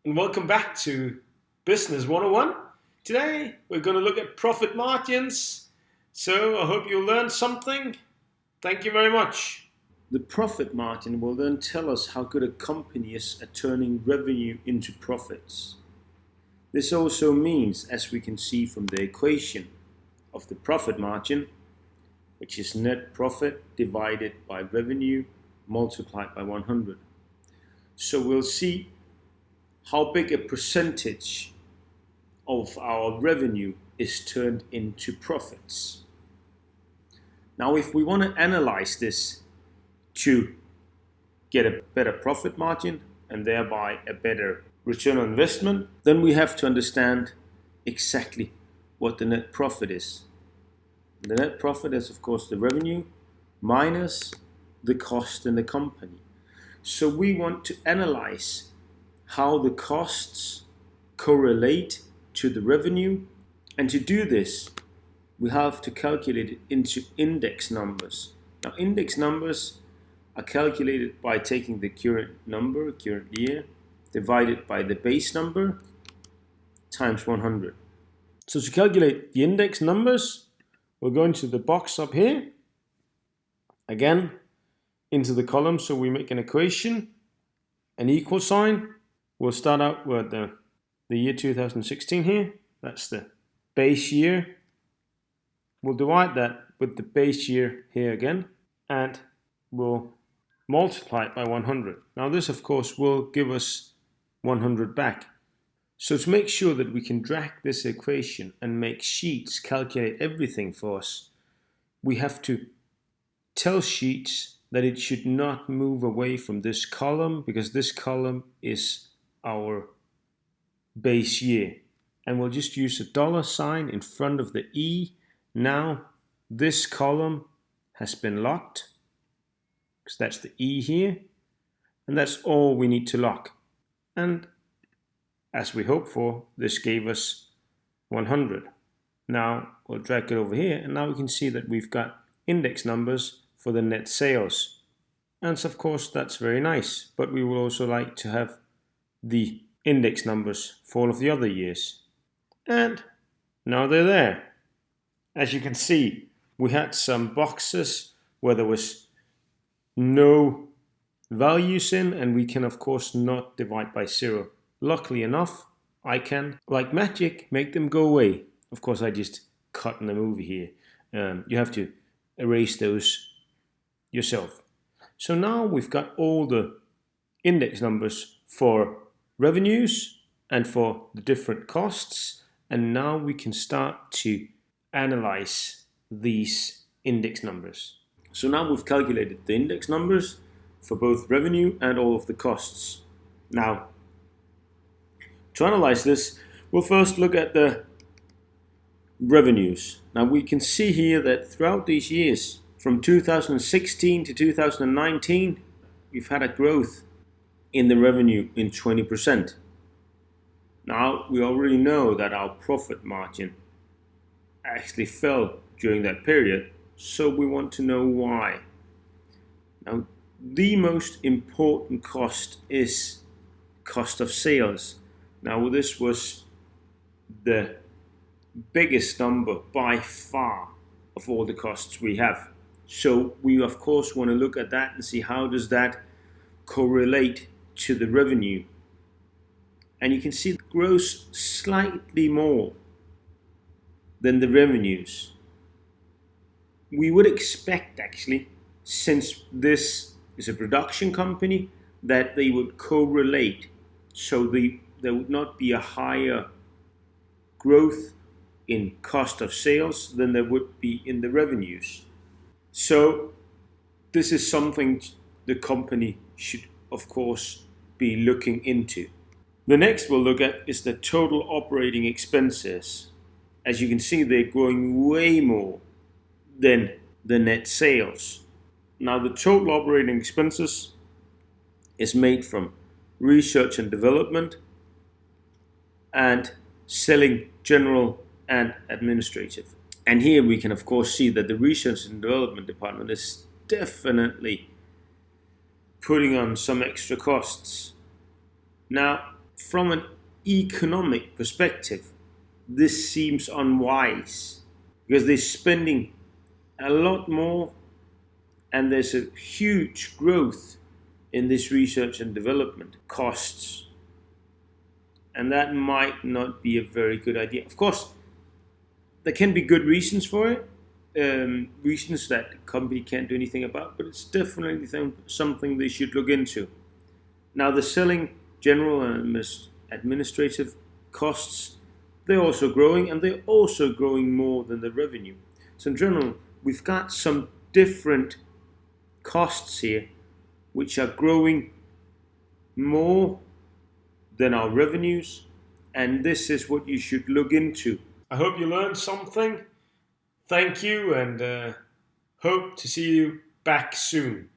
and welcome back to Business 101. Today we're going to look at profit margins. So I hope you learned something. Thank you very much. The profit margin will then tell us how good a company is at turning revenue into profits. This also means, as we can see from the equation of the profit margin, which is net profit divided by revenue multiplied by 100. So we'll see how big a percentage of our revenue is turned into profits. Now, if we want to analyze this to get a better profit margin and thereby a better return on investment, then we have to understand exactly what the net profit is. The net profit is, of course, the revenue minus the cost in the company. So we want to analyze how the costs correlate to the revenue, and to do this we have to calculate it into index numbers. Now, index numbers are calculated by taking the current number, current year, divided by the base number times 100. So to calculate the index numbers, we'll go into the box up here, again into the column, so we make an equation, an equal sign. We'll start out with the year 2016 here. That's the base year. We'll divide that with the base year here again, and we'll multiply it by 100. Now this, of course, will give us 100 back. So to make sure that we can drag this equation and make Sheets calculate everything for us, we have to tell Sheets that it should not move away from this column, because this column is our base year, and we'll just use a dollar sign in front of the E. Now this column has been locked, because that's the E here, and that's all we need to lock. And as we hoped for, this gave us 100. Now we'll drag it over here, and now we can see that we've got index numbers for the net sales. And of course that's very nice, but we will also like to have the index numbers for all of the other years. And now they're there. As you can see, we had some boxes where there was no values in, and we can of course not divide by 0. Luckily enough, I can, like magic, make them go away. Of course, I just cut in the movie here. You have to erase those yourself. So now we've got all the index numbers for revenues and for the different costs, and now we can start to analyze these index numbers. So now we've calculated the index numbers for both revenue and all of the costs. Now, to analyze this, we'll first look at the revenues. Now we can see here that throughout these years, from 2016 to 2019, we've had a growth in the revenue in 20%. Now we already know that our profit margin actually fell during that period, so we want to know why. Now the most important cost is cost of sales. Now this was the biggest number by far of all the costs we have. So we of course want to look at that and see how does that correlate to the revenue. And you can see it grows slightly more than the revenues. We would expect, actually, since this is a production company, that they would correlate, so there would not be a higher growth in cost of sales than there would be in the revenues. So this is something the company should, of course, be looking into. The next we'll look at is the total operating expenses. As you can see, they're growing way more than the net sales. Now the total operating expenses is made from research and development and selling, general and administrative. And here we can of course see that the research and development department is definitely putting on some extra costs. Now, from an economic perspective, this seems unwise because they're spending a lot more and there's a huge growth in this research and development costs. And that might not be a very good idea. Of course, there can be good reasons for it, reasons that the company can't do anything about, but it's definitely something they should look into. Now, the selling, general and administrative costs, they're also growing, and they're also growing more than the revenue. So in general, we've got some different costs here which are growing more than our revenues, and this is what you should look into. I hope you learned something. Thank you, and hope to see you back soon.